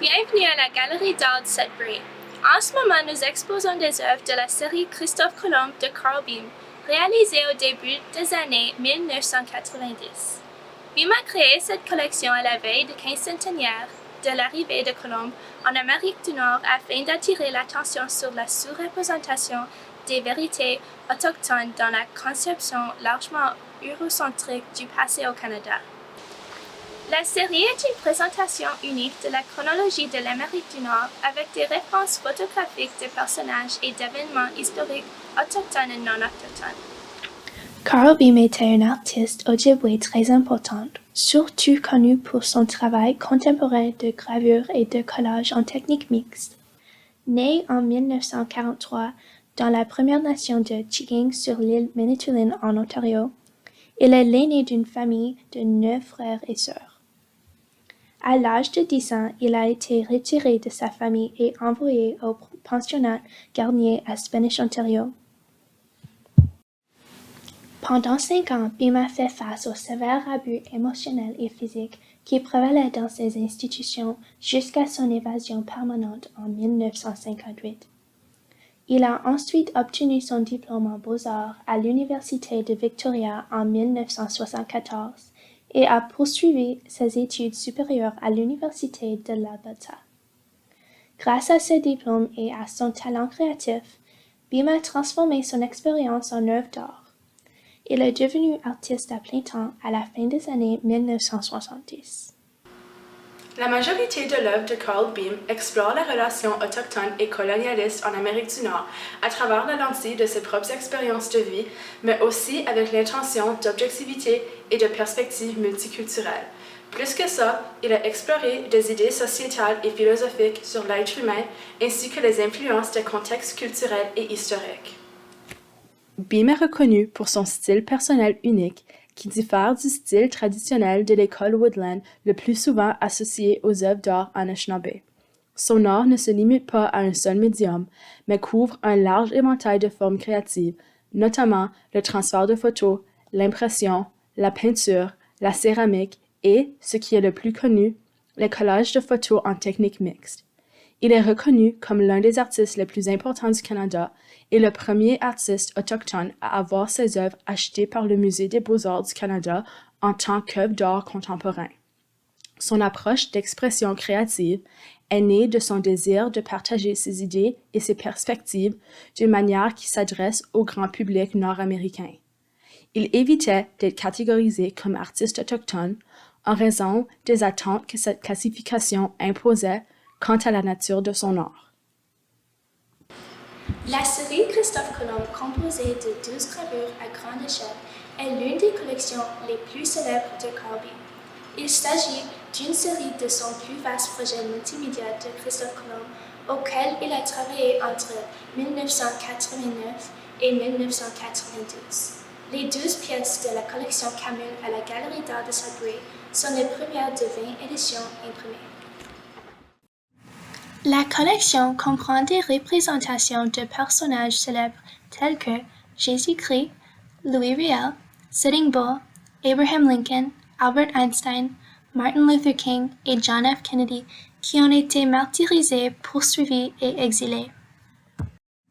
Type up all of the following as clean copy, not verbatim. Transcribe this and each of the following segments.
Bienvenue à la Galerie d'art de Sudbury. En ce moment, nous exposons des œuvres de la série Christophe Colomb de Carl Beam, réalisée au début des années 1990. Beam a créé cette collection à la veille du 15e de l'arrivée de Colomb en Amérique du Nord afin d'attirer l'attention sur la sous-représentation des vérités autochtones dans la conception largement eurocentrique du passé au Canada. La série est une présentation unique de la chronologie de l'Amérique du Nord avec des références photographiques de personnages et d'événements historiques autochtones et non autochtones. Carl Beam était un artiste ojibwé très important, surtout connu pour son travail contemporain de gravure et de collage en technique mixte. Né en 1943 dans la Première Nation de Chigang sur l'île Manitoulin en Ontario, il est l'aîné d'une famille de 9 frères et sœurs. À l'âge de 10 ans, il a été retiré de sa famille et envoyé au pensionnat Garnier à Spanish, Ontario. Pendant 5 ans, Beam a fait face aux sévères abus émotionnels et physiques qui prévalaient dans ces institutions jusqu'à son évasion permanente en 1958. Il a ensuite obtenu son diplôme en beaux-arts à l'Université de Victoria en 1974 et a poursuivi ses études supérieures à l'Université de l'Alberta. Grâce à ce diplôme et à son talent créatif, Beam a transformé son expérience en œuvre d'art. Il est devenu artiste à plein temps à la fin des années 1970. La majorité de l'œuvre de Carl Beam explore la relation autochtone et colonialiste en Amérique du Nord à travers la lentille de ses propres expériences de vie, mais aussi avec l'intention d'objectivité et de perspective multiculturelle. Plus que ça, il a exploré des idées sociétales et philosophiques sur l'être humain ainsi que les influences des contextes culturels et historiques. Beam est reconnu pour son style personnel unique qui diffère du style traditionnel de l'école Woodland le plus souvent associé aux œuvres d'art Anishinaabe. Son art ne se limite pas à un seul médium, mais couvre un large éventail de formes créatives, notamment le transfert de photos, l'impression, la peinture, la céramique et, ce qui est le plus connu, les collages de photos en technique mixte. Il est reconnu comme l'un des artistes les plus importants du Canada et le premier artiste autochtone à avoir ses œuvres achetées par le Musée des beaux-arts du Canada en tant qu'œuvre d'art contemporain. Son approche d'expression créative est née de son désir de partager ses idées et ses perspectives d'une manière qui s'adresse au grand public nord-américain. Il évitait d'être catégorisé comme artiste autochtone en raison des attentes que cette classification imposait quant à la nature de son art. La série Christophe Colomb, composée de 12 gravures à grande échelle, est l'une des collections les plus célèbres de Carl Beam. Il s'agit d'une série de son plus vaste projet multimédia de Christophe Colomb, auquel il a travaillé entre 1989 et 1992. Les 12 pièces de la collection commune à la Galerie d'art de Sudbury sont les premières de 20 éditions imprimées. La collection comprend des représentations de personnages célèbres tels que Jésus-Christ, Louis Riel, Sitting Bull, Abraham Lincoln, Albert Einstein, Martin Luther King et John F. Kennedy qui ont été martyrisés, poursuivis et exilés.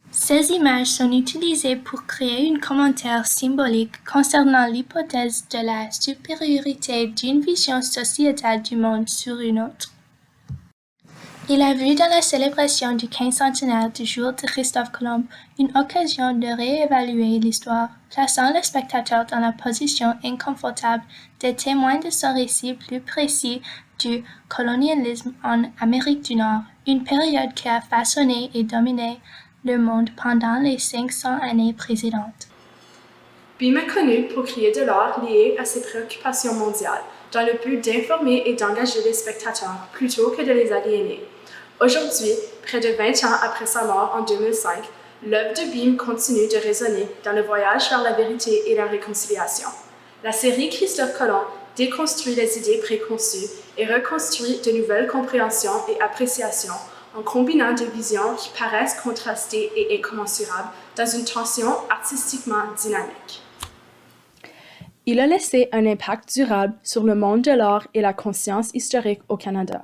Ces images sont utilisées pour créer un commentaire symbolique concernant l'hypothèse de la supériorité d'une vision sociétale du monde sur une autre. Il a vu dans la célébration du 15 centenaire du jour de Christophe Colomb une occasion de réévaluer l'histoire, plaçant le spectateur dans la position inconfortable des témoins de son récit plus précis du colonialisme en Amérique du Nord, une période qui a façonné et dominé le monde pendant les 500 années précédentes. Beam est connu pour créer de l'art lié à ses préoccupations mondiales, dans le but d'informer et d'engager les spectateurs plutôt que de les aliéner. Aujourd'hui, près de 20 ans après sa mort en 2005, l'œuvre de Beam continue de résonner dans le voyage vers la vérité et la réconciliation. La série Christophe Colomb déconstruit les idées préconçues et reconstruit de nouvelles compréhensions et appréciations en combinant des visions qui paraissent contrastées et incommensurables dans une tension artistiquement dynamique. Il a laissé un impact durable sur le monde de l'art et la conscience historique au Canada.